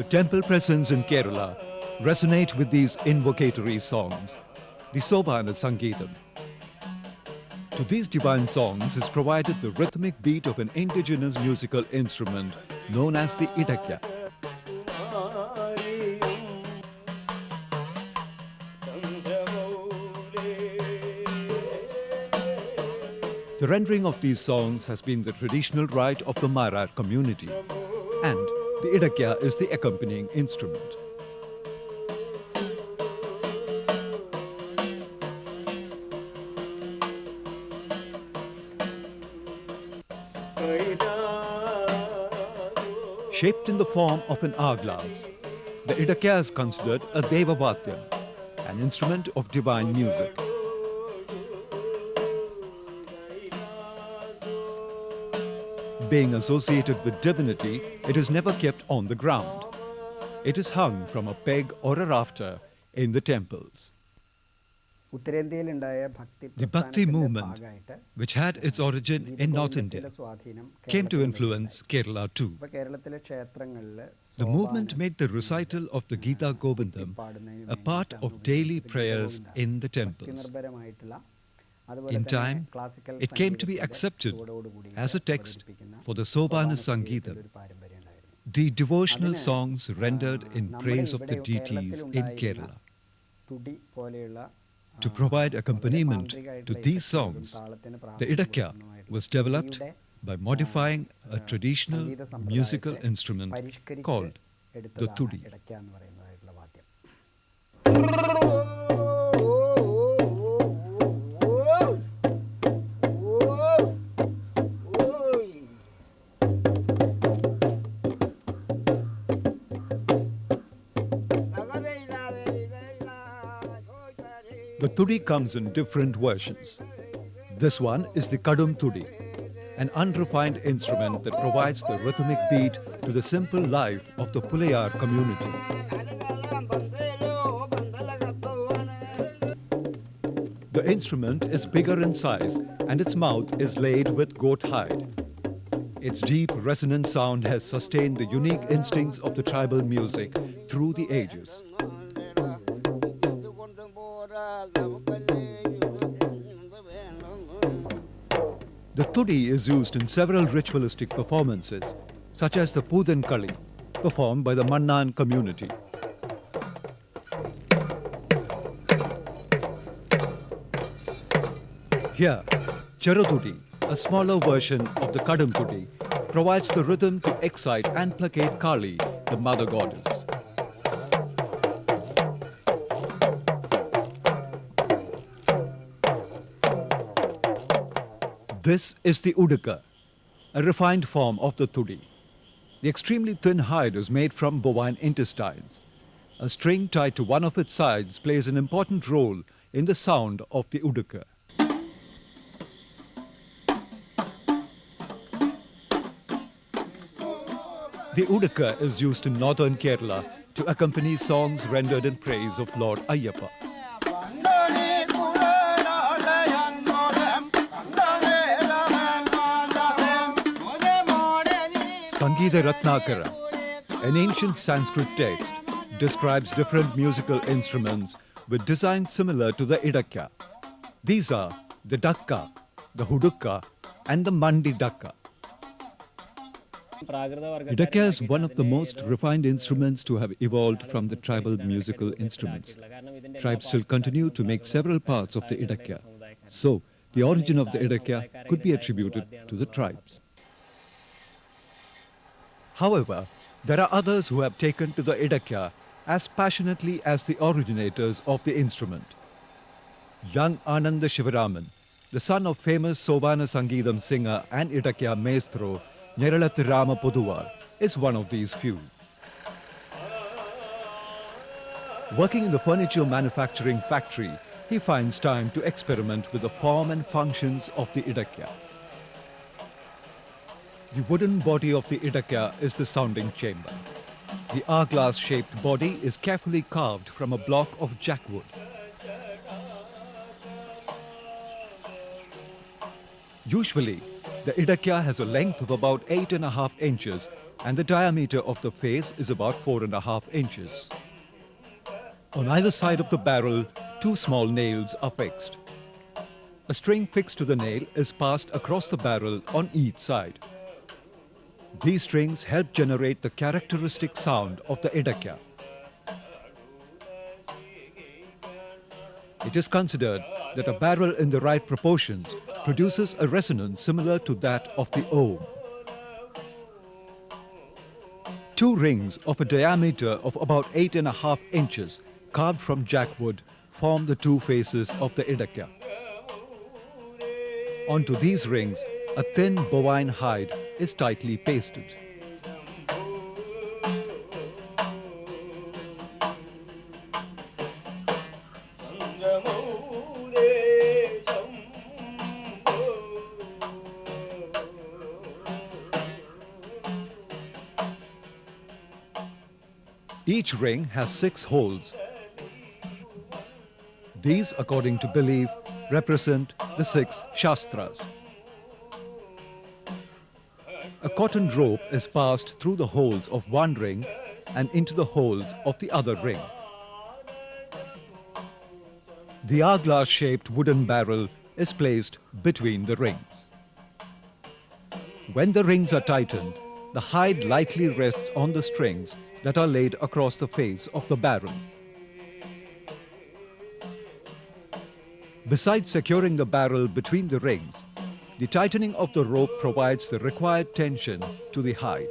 The temple presence in Kerala resonate with these invocatory songs, the Sobhana Sangeetam. To these divine songs is provided the rhythmic beat of an indigenous musical instrument known as the Idakka. The rendering of these songs has been the traditional right of the Mara community, and the Idakka is the accompanying instrument. Shaped in the form of an hourglass, the Idakka is considered a Deva Vatyam, an instrument of divine music. Being associated with divinity, it is never kept on the ground. It is hung from a peg or a rafter in the temples. The Bhakti movement, which had its origin in North India, came to influence Kerala too. The movement made the recital of the Gita Govindam a part of daily prayers in the temples. In time, it came to be accepted as a text for the Sobhana Sangeetam, the devotional songs rendered in praise of the deities in Kerala. To provide accompaniment to these songs, the Idakka was developed by modifying a traditional musical instrument called the Thudi. The Thudi comes in different versions. This one is the Kadum Thudi, an unrefined instrument that provides the rhythmic beat to the simple life of the Pulayar community. The instrument is bigger in size and its mouth is laid with goat hide. Its deep resonant sound has sustained the unique instincts of the tribal music through the ages. The Thudi is used in several ritualistic performances, such as the Pudan Kali, performed by the Mannan community. Here, Charuthudi, a smaller version of the Kadam Thudi, provides the rhythm to excite and placate Kali, the mother goddess. This is the Idakka, a refined form of the Thudi. The extremely thin hide is made from bovine intestines. A string tied to one of its sides plays an important role in the sound of the Idakka. The Idakka is used in northern Kerala to accompany songs rendered in praise of Lord Ayyappa. Sangeeta Ratnakara, an ancient Sanskrit text, describes different musical instruments with designs similar to the Idakka. These are the Dakka, the Hudukka, and the Mandi Dakka. Idakka is one of the most refined instruments to have evolved from the tribal musical instruments. Tribes still continue to make several parts of the Idakka. So, the origin of the Idakka could be attributed to the tribes. However, there are others who have taken to the Idakka as passionately as the originators of the instrument. Young Ananda Shivaraman, the son of famous Sobhana Sangeetam singer and Idakka maestro Neralathu Rama Poduvar, is one of these few. Working in the furniture manufacturing factory, he finds time to experiment with the form and functions of the Idakka. The wooden body of the Idakka is the sounding chamber. The hourglass-shaped body is carefully carved from a block of jackwood. Usually, the Idakka has a length of about 8.5 inches and the diameter of the face is about 4.5 inches. On either side of the barrel, 2 small nails are fixed. A string fixed to the nail is passed across the barrel on each side. These strings help generate the characteristic sound of the Idakka. It is considered that a barrel in the right proportions produces a resonance similar to that of the ohm. 2 rings of a diameter of about 8.5 inches carved from jackwood form the 2 faces of the Idakka. Onto these rings, a thin bovine hide is tightly pasted. Each ring has 6 holes. These, according to belief, represent the 6 Shastras. A cotton rope is passed through the holes of one ring and into the holes of the other ring. The hourglass-shaped wooden barrel is placed between the rings. When the rings are tightened, the hide lightly rests on the strings that are laid across the face of the barrel. Besides securing the barrel between the rings, the tightening of the rope provides the required tension to the hide.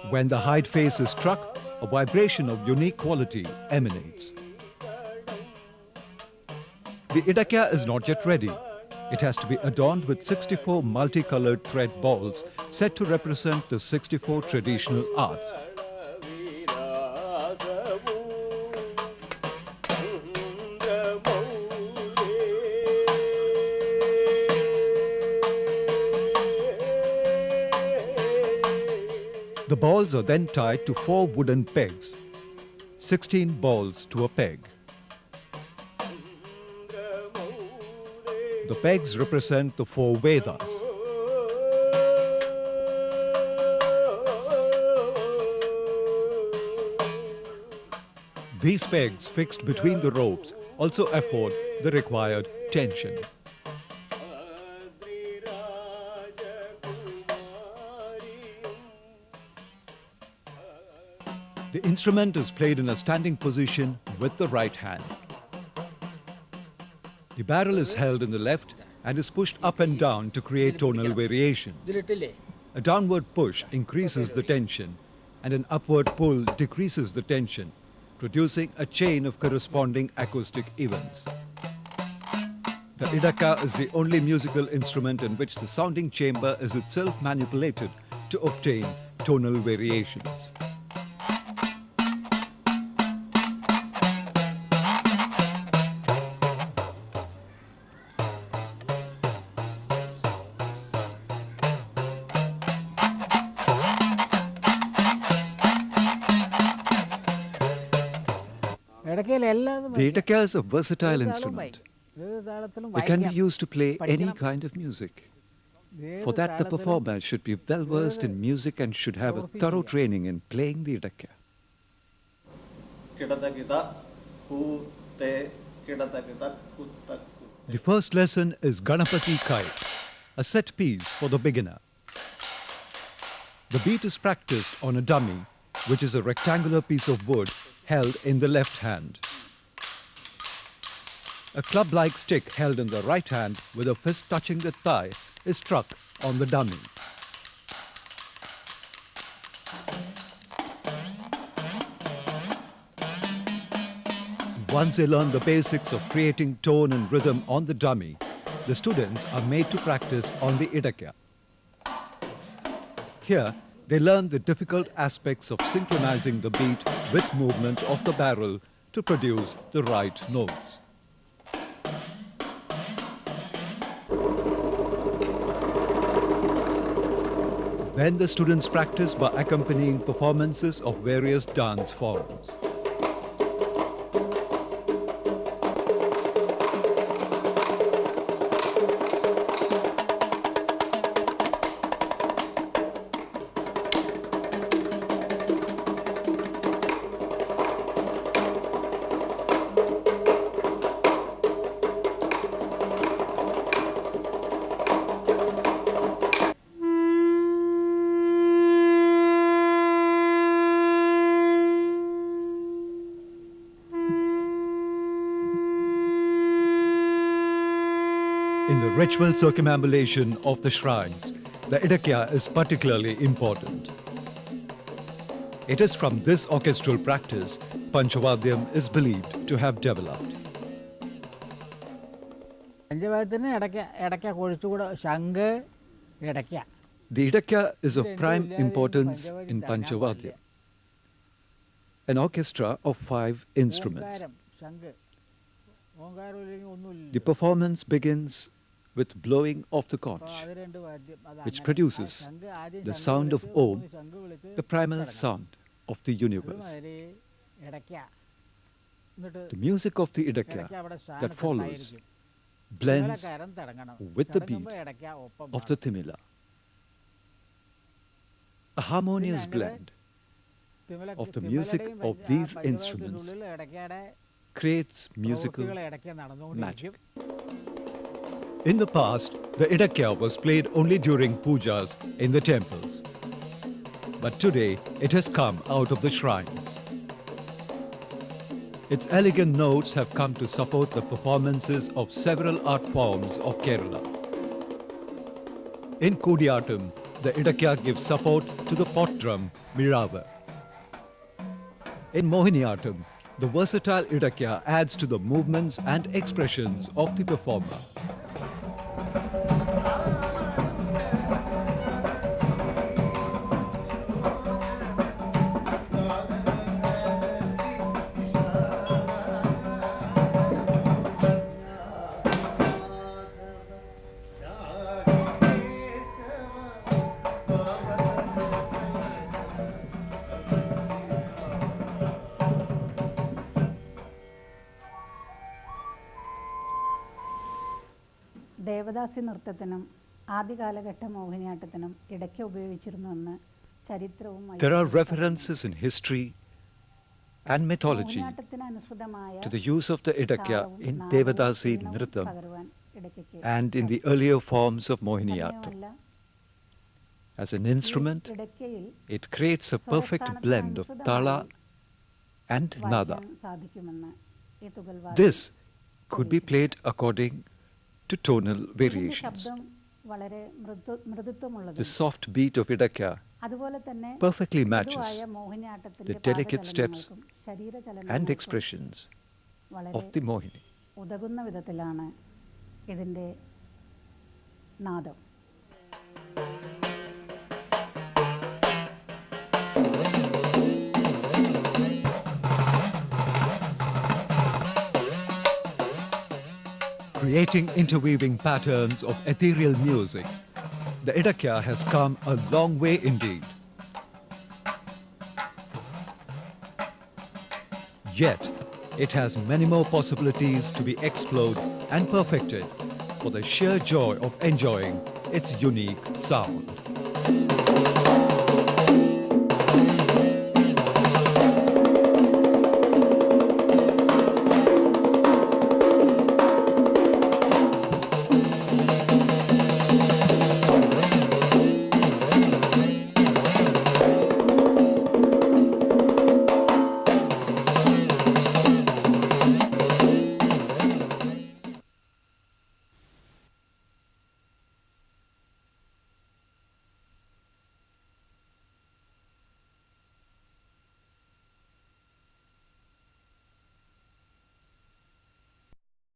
When the hide face is struck, a vibration of unique quality emanates. The Idakka is not yet ready. It has to be adorned with 64 multicolored thread balls set to represent the 64 traditional arts. The balls are then tied to 4 wooden pegs, 16 balls to a peg. The pegs represent the 4 Vedas. These pegs fixed between the ropes also afford the required tension. The instrument is played in a standing position with the right hand. The barrel is held in the left and is pushed up and down to create tonal variations. A downward push increases the tension and an upward pull decreases the tension, producing a chain of corresponding acoustic events. The Idakka is the only musical instrument in which the sounding chamber is itself manipulated to obtain tonal variations. The Idakka is a versatile instrument. It can be used to play any kind of music. For that, the performer should be well versed in music and should have a thorough training in playing the Idakka. The first lesson is Ganapati Kai, a set piece for the beginner. The beat is practiced on a dummy, which is a rectangular piece of wood held in the left hand. A club-like stick held in the right hand with a fist touching the thigh is struck on the dummy. Once they learn the basics of creating tone and rhythm on the dummy, the students are made to practice on the Idakka. Here, they learn the difficult aspects of synchronizing the beat with movement of the barrel to produce the right notes. Then the students practice by accompanying performances of various dance forms. In the ritual circumambulation of the shrines, the Idakka is particularly important. It is from this orchestral practice Panchavadyam is believed to have developed. The Idakka is of prime importance in Panchavadya, an orchestra of 5 instruments. The performance begins with blowing of the conch, which produces the sound of Om, the primal sound of the universe. The music of the Idakka that follows blends with the beat of the Thimila. A harmonious blend of the music of these instruments creates musical magic. In the past, the Idakka was played only during pujas in the temples. But today, it has come out of the shrines. Its elegant notes have come to support the performances of several art forms of Kerala. In Kodiyatam, the Idakka gives support to the pot drum, Miravar. In Mohiniyattam, the versatile Idakka adds to the movements and expressions of the performer. Devadasi നൃത്തത്തിനും ആദ്യകാലഘട്ട മോഹിനിയാട്ടത്തിനും ഇടയ്ക്ക് ഉപയോഗിച്ചിരുന്നുവെന്ന് ചരിത്രവും There are references in history and mythology to the use of the Idakka in Devadasi Nrittam and in the earlier forms of Mohiniyattam. As an instrument, it creates a perfect blend of tala and nada. This could be played according to tonal variations. The soft beat of Idakka perfectly matches the delicate steps and expressions of the Mohini. Creating interweaving patterns of ethereal music, the Idakka has come a long way indeed. Yet, it has many more possibilities to be explored and perfected for the sheer joy of enjoying its unique sound.